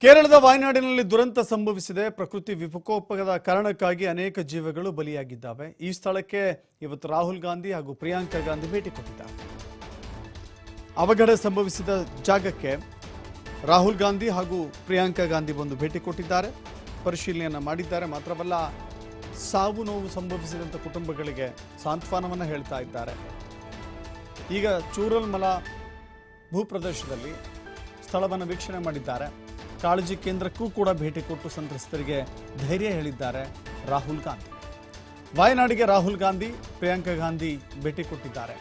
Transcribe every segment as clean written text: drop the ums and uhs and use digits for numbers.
ಕೇರಳದ ವಾಯನಾಡಿನಲ್ಲಿ ದುರಂತ ಸಂಭವಿಸಿದೆ. ಪ್ರಕೃತಿ ವಿಕೋಪದ ಕಾರಣಕ್ಕಾಗಿ ಅನೇಕ ಜೀವಗಳು ಬಲಿಯಾಗಿದ್ದಾವೆ. ಈ ಸ್ಥಳಕ್ಕೆ ಇವತ್ತು ರಾಹುಲ್ ಗಾಂಧಿ ಹಾಗೂ ಪ್ರಿಯಾಂಕಾ ಗಾಂಧಿ ಭೇಟಿ ಕೊಟ್ಟಿದ್ದಾರೆ. ಅವಘಡ ಸಂಭವಿಸಿದ ಜಾಗಕ್ಕೆ ರಾಹುಲ್ ಗಾಂಧಿ ಹಾಗೂ ಪ್ರಿಯಾಂಕಾ ಗಾಂಧಿ ಬಂದು ಭೇಟಿ ಕೊಟ್ಟಿದ್ದಾರೆ, ಪರಿಶೀಲನೆಯನ್ನ ಮಾಡಿದ್ದಾರೆ. ಮಾತ್ರವಲ್ಲ, ಸಾವು ನೋವು ಸಂಭವಿಸಿದಂಥ ಕುಟುಂಬಗಳಿಗೆ ಸಾಂತ್ವನವನ್ನು ಹೇಳ್ತಾ ಇದ್ದಾರೆ. ಈಗ ಚೂರಲ್ಮಲ ಭೂಪ್ರದೇಶದಲ್ಲಿ ಸ್ಥಳವನ್ನು ವೀಕ್ಷಣೆ ಮಾಡಿದ್ದಾರೆ. ಕಾಳಜಿ ಕೇಂದ್ರಕ್ಕೂ ಕೂಡ ಭೇಟಿ ಕೊಟ್ಟು ಸಂತ್ರಸ್ತರಿಗೆ ಧೈರ್ಯ ಹೇಳಿದ್ದಾರೆ ರಾಹುಲ್ ಗಾಂಧಿ. ವಾಯನಾಡಿಗೆ ರಾಹುಲ್ ಗಾಂಧಿ, ಪ್ರಿಯಾಂಕಾ ಗಾಂಧಿ ಭೇಟಿ ಕೊಟ್ಟಿದ್ದಾರೆ.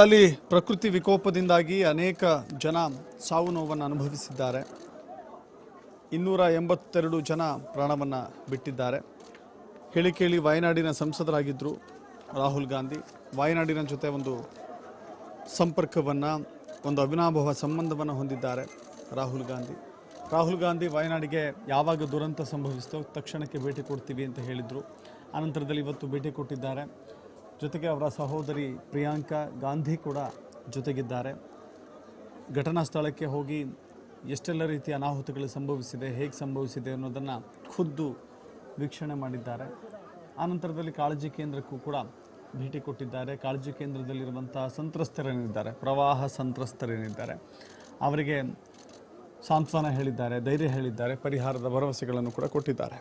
ಅಲ್ಲಿ ಪ್ರಕೃತಿ ವಿಕೋಪದಿಂದಾಗಿ ಅನೇಕ ಜನ ಸಾವು ನೋವನ್ನು ಅನುಭವಿಸಿದ್ದಾರೆ. 282 ಜನ ಪ್ರಾಣವನ್ನು ಬಿಟ್ಟಿದ್ದಾರೆ. ಹೇಳಿ ವಾಯನಾಡಿನ ಸಂಸದರಾಗಿದ್ದರು ರಾಹುಲ್ ಗಾಂಧಿ. ವಾಯನಾಡಿನ ಜೊತೆ ಒಂದು ಸಂಪರ್ಕವನ್ನು, ಒಂದು ಅವಿನಾಭಾವ ಸಂಬಂಧವನ್ನು ಹೊಂದಿದ್ದಾರೆ ರಾಹುಲ್ ಗಾಂಧಿ ವಾಯನಾಡಿಗೆ ಯಾವಾಗ ದುರಂತ ಸಂಭವಿಸಿತೋ ತಕ್ಷಣಕ್ಕೆ ಭೇಟಿ ಕೊಡ್ತೀವಿ ಅಂತ ಹೇಳಿದರು. ಆನಂತರದಲ್ಲಿ ಇವತ್ತು ಭೇಟಿ ಕೊಟ್ಟಿದ್ದಾರೆ. ಜೊತೆಗೆ ಅವರ ಸಹೋದರಿ ಪ್ರಿಯಾಂಕಾ ಗಾಂಧಿ ಕೂಡ ಜೊತೆಗಿದ್ದಾರೆ. ಘಟನಾ ಸ್ಥಳಕ್ಕೆ ಹೋಗಿ ಎಷ್ಟೆಲ್ಲ ರೀತಿಯ ಅನಾಹುತಗಳು ಸಂಭವಿಸಿದೆ, ಹೇಗೆ ಸಂಭವಿಸಿದೆ ಅನ್ನೋದನ್ನು ಖುದ್ದು ವೀಕ್ಷಣೆ ಮಾಡಿದ್ದಾರೆ. ಆನಂತರದಲ್ಲಿ ಕಾಳಜಿ ಕೇಂದ್ರಕ್ಕೂ ಕೂಡ ಭೇಟಿ ಕೊಟ್ಟಿದ್ದಾರೆ. ಕಾಳಜಿ ಕೇಂದ್ರದಲ್ಲಿರುವಂಥ ಸಂತ್ರಸ್ತರೇನಿದ್ದಾರೆ, ಪ್ರವಾಹ ಸಂತ್ರಸ್ತರೇನಿದ್ದಾರೆ, ಅವರಿಗೆ ಸಾಂತ್ವನ ಹೇಳಿದ್ದಾರೆ, ಧೈರ್ಯ ಹೇಳಿದ್ದಾರೆ, ಪರಿಹಾರದ ಭರವಸೆಗಳನ್ನು ಕೂಡ ಕೊಟ್ಟಿದ್ದಾರೆ.